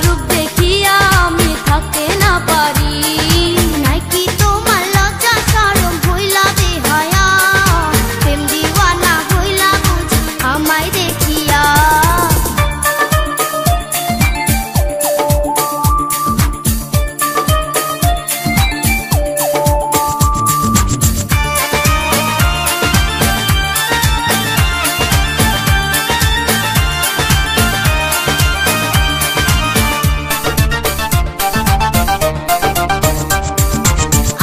রূপ দেখিয়া আমি থাকতে না পারি। নাই কি তোমার লজ্জা শরম হইলা বেহায়া, প্রেম দিওয়ানা হইলা বুঝি আমায় দেখিয়া।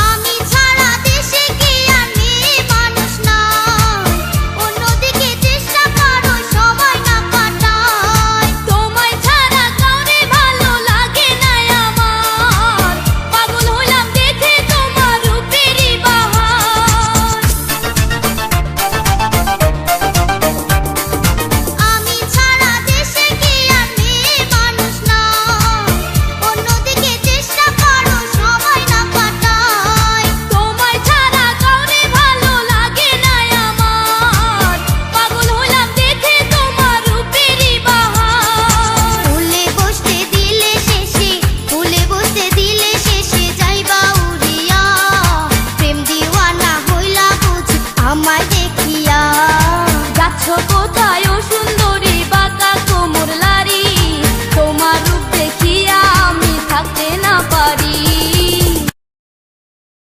আমি ছাড়া দেশে কি আর মেয়ে মানুষ নাই, অন্যদিকে চেষ্টা করো সময় না কাটায়। তোমায় ছাড়া কাউরে ভালো লাগে না আমার, পাগল হইলাম দেখে তোমার রূপেরই বাহার। আমি ছাড়া দেশে কি আর মেয়ে মানুষ নাই, অন্যদিকে চেষ্টা করো সময় না কাটায়। তোমায় ছাড়া কাউরে ভালো লাগে না আমার, পাগল হইলাম দেখে তোমার রূপেরই বাহার। ফুলে বসতে দিলে শেষে, ফুলে বসতে দিলে শেষে যাইবা উড়িয়া, প্রেম দিওয়ানা হইলা বুঝি আমায় দেখিয়া। যাচ্ছ কোথায় ও সুন্দরী